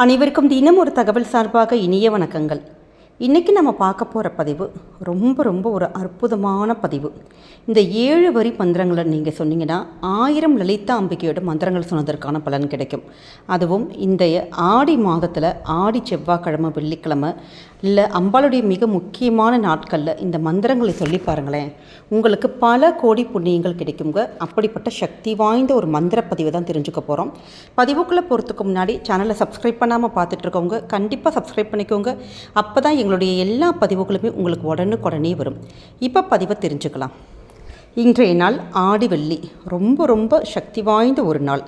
அனைவருக்கும் தினம் ஒரு தகவல் சார்பாக இனிய வணக்கங்கள். இன்றைக்கி நம்ம பார்க்க போகிற பதிவு ரொம்ப ஒரு அற்புதமான பதிவு. இந்த 7 வரி மந்திரங்களை நீங்கள் சொன்னீங்கன்னா 1000 லலிதா அம்பிகையோட மந்திரங்கள் சொன்னதற்கான பலன் கிடைக்கும். அதுவும் இந்த ஆடி மாதத்தில் ஆடி செவ்வாய்க்கிழமை, வெள்ளிக்கிழமை இல்லை அம்பாளுடைய மிக முக்கியமான நாட்களில் இந்த மந்திரங்களை சொல்லி பாருங்களேன், உங்களுக்கு பல கோடி புண்ணியங்கள் கிடைக்குங்க. அப்படிப்பட்ட சக்தி வாய்ந்த ஒரு மந்திர பதிவை தான் தெரிஞ்சுக்க போகிறோம். பதிவுக்குள்ளே போகிறதுக்கு முன்னாடி சேனலை சப்ஸ்கிரைப் பண்ணாமல் பார்த்துட்ருக்கவங்க கண்டிப்பாக சப்ஸ்கிரைப் பண்ணிக்கோங்க. அப்போ தான் எங்களுடைய எல்லா பதிவுகளுமே உங்களுக்கு உடனுக்குடனே வரும். இப்போ பதிவை தெரிஞ்சுக்கலாம். இன்றைய நாள் ஆடி வெள்ளி, ரொம்ப சக்தி வாய்ந்த ஒரு நாள்.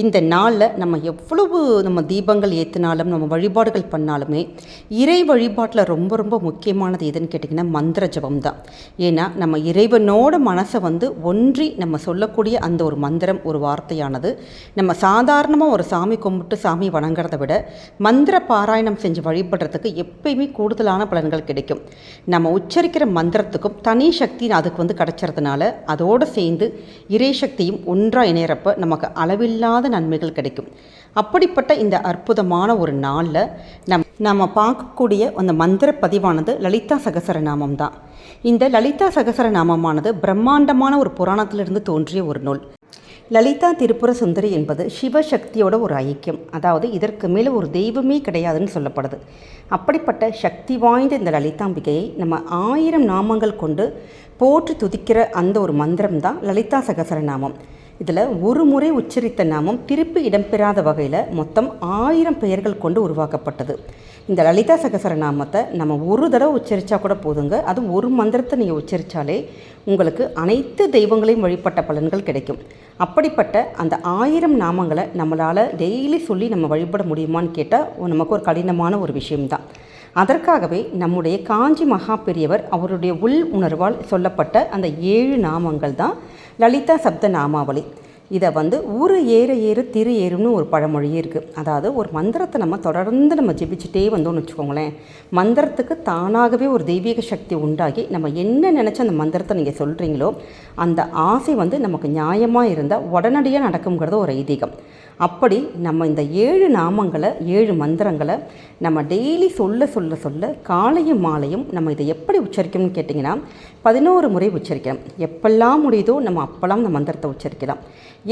இந்த நாளில் நம்ம எவ்வளவு தீபங்கள் ஏற்றினாலும் நம்ம வழிபாடுகள் பண்ணாலுமே இறை வழிபாட்டில் ரொம்ப முக்கியமானது எதுன்னு கேட்டிங்கன்னா மந்திர ஜபம் தான். ஏன்னா நம்ம இறைவனோட மனசை ஒன்றி நம்ம சொல்லக்கூடிய அந்த ஒரு மந்திரம், ஒரு வார்த்தையானது நம்ம சாதாரணமாக ஒரு சாமி கும்பிட்டு சாமி வணங்குறதை விட மந்திர பாராயணம் செஞ்சு வழிபடுறதுக்கு எப்பயுமே கூடுதலான பலன்கள் கிடைக்கும். நம்ம உச்சரிக்கிற மந்திரத்துக்கும் தனி சக்தி அதுக்கு கிடச்சறதுனால அதோடு சேர்ந்து இறை சக்தியும் ஒன்றாக இணையறப்ப நமக்கு அளவில்லாத நன்மைகள் கிடைக்கும். அப்படிப்பட்ட இந்த அற்புதமான ஒரு நாளில் நம்ம பார்க்கக்கூடிய அந்த மந்திர பதிவானது லலிதா சகசரநாமம் தான். இந்த லலிதா சகசரநாமமானது பிரம்மாண்டமான ஒரு புராணத்திலிருந்து தோன்றிய ஒரு நூல். லலிதா திரிபுர சுந்தரி என்பது சிவசக்தியோட ஒரு ஐக்கியம். அதாவது இதற்கு மேலே ஒரு தெய்வமே கிடையாதுன்னு சொல்லப்படுது. அப்படிப்பட்ட சக்தி வாய்ந்த இந்த லலிதாம்பிகையை நம்ம 1000 நாமங்கள் கொண்டு போற்றி துதிக்கிற அந்த ஒரு மந்திரம் தான் லலிதா சகசரநாமம். இதில் ஒரு முறை உச்சரித்த நாமம் திருப்பி இடம்பெறாத வகையில் மொத்தம் 1000 பெயர்கள் கொண்டு உருவாக்கப்பட்டது. இந்த லலிதா சகசரநாமத்தை நம்ம ஒரு தடவை உச்சரித்தா கூட போதுங்க. அது ஒரு மந்திரத்தை நீங்கள் உச்சரித்தாலே உங்களுக்கு அனைத்து தெய்வங்களையும் வழிபட்ட பலன்கள் கிடைக்கும். அப்படிப்பட்ட அந்த 1000 நாமங்களை நம்மளால் டெய்லி சொல்லி நம்ம வழிபட முடியுமான்னு கேட்டால் நமக்கு ஒரு கடினமான ஒரு விஷயம்தான். அதற்காகவே நம்முடைய காஞ்சி மகா பெரியவர் அவருடைய உள் உணர்வால் சொல்லப்பட்ட அந்த 7 நாமங்கள் தான் லலிதா சப்த நாமாவளி. இதை ஊரு ஏறு திரு ஏறும்னு ஒரு பழமொழி இருக்குது. அதாவது ஒரு மந்திரத்தை நம்ம தொடர்ந்து நம்ம ஜெபிச்சுட்டே வந்தோம்னு வச்சுக்கோங்களேன், மந்திரத்துக்கு தானாகவே ஒரு தெய்வீக சக்தி உண்டாகி நம்ம என்ன நினச்ச அந்த மந்திரத்தை நீங்கள் சொல்கிறீங்களோ அந்த ஆசை நமக்கு நியாயமாக இருந்தால் உடனடியாக நடக்குங்கிறது ஒரு ஐதீகம். அப்படி நம்ம இந்த 7 நாமங்களை 7 மந்திரங்களை நம்ம டெய்லி சொல்ல காலையும் மாலையும் நம்ம இதை எப்படி உச்சரிக்கணும்னு கேட்டிங்கன்னா 11 முறை உச்சரிக்கலாம். எப்பெல்லாம் முடியுதோ நம்ம அப்போல்லாம் இந்த மந்திரத்தை உச்சரிக்கலாம்.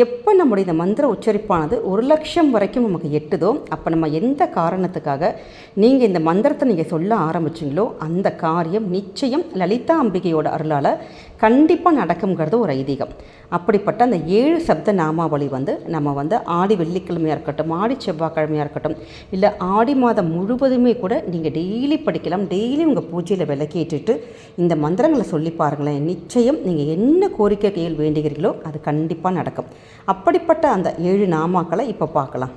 எப்போ நம்முடைய இந்த மந்திர உச்சரிப்பானது 1,00,000 வரைக்கும் நமக்கு எட்டுதோ அப்போ நம்ம எந்த காரணத்துக்காக நீங்கள் இந்த மந்திரத்தை நீங்கள் சொல்ல ஆரம்பிச்சிங்களோ அந்த காரியம் நிச்சயம் லலிதா அம்பிகையோட அருளால் கண்டிப்பாக நடக்குங்கிறது ஒரு ஐதீகம். அப்படிப்பட்ட அந்த 7 சப்த நாமாவளி நம்ம ஆடி வெள்ளிக்கிழமையாக இருக்கட்டும், ஆடி செவ்வாய்க்கிழமையாக இருக்கட்டும், இல்லை ஆடி மாதம் முழுவதுமே கூட நீங்கள் டெய்லி படிக்கலாம். டெய்லி உங்கள் பூஜையில் விளக்கேற்றிட்டு இந்த மந்திரங்களை சொல்லி பாருங்களேன், நிச்சயம் நீங்கள் என்ன கோரிக்கைகள் வேண்டுகிறீர்களோ அது கண்டிப்பாக நடக்கும். அப்படிப்பட்ட அந்த 7 நாமாக்களை இப்போ பார்க்கலாம்.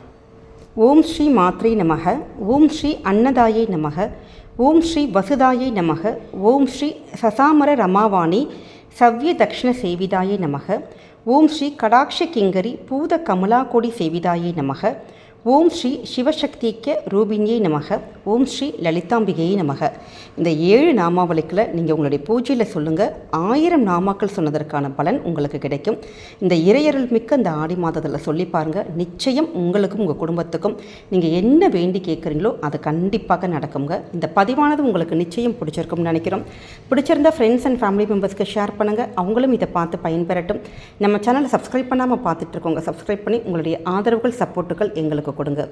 ஓம் ஸ்ரீ மாத்ரே நமக, ஓம் ஸ்ரீ அன்னதாயை நமக, ஓம் ஸ்ரீ வசுதாயை நமக, ஓம் ஸ்ரீ சசாமர ரமாவாணி சவ்ய தக்ஷண சேவிதாயை நமக, ஓம் ஸ்ரீ கடாட்ச கிங்கரி பூத கமலாகோடி சேவிதாயை நமக, ஓம் ஸ்ரீ சிவசக்திக்க ரூபிணியை நமக, ஓம் ஸ்ரீ லலிதாம்பிகையை நமக. இந்த 7 நாமாவளிகளை நீங்கள் உங்களுடைய பூஜையில் சொல்லுங்கள். 1000 நாமாக்கள் சொன்னதற்கான பலன் உங்களுக்கு கிடைக்கும். இந்த இறையருள் மிக்க இந்த ஆடி மாதத்தில் சொல்லி பாருங்கள், நிச்சயம் உங்களுக்கும் உங்கள் குடும்பத்துக்கும் நீங்கள் என்ன வேண்டி கேட்குறீங்களோ அது கண்டிப்பாக நடக்குங்க. இந்த பதிவானது உங்களுக்கு நிச்சயம் பிடிச்சிருக்கும்னு நினைக்கிறோம். பிடிச்சிருந்தால் ஃப்ரெண்ட்ஸ் அண்ட் ஃபேமிலி மெம்பர்ஸ்க்கு ஷேர் பண்ணுங்கள், அவங்களும் இதை பார்த்து பயன்பெறட்டும். நம்ம சேனலை சப்ஸ்கிரைப் பண்ணாமல் பார்த்துட்ருக்கோங்க, சப்ஸ்கிரைப் பண்ணி உங்களுடைய ஆதரவுகள் சப்போர்ட்டுகள் எங்களுக்கு கொடுங்க.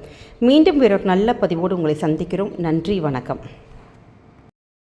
மீண்டும் வேறொரு நல்ல பதிவோடு உங்களை சந்திக்கிறோம். நன்றி, வணக்கம்.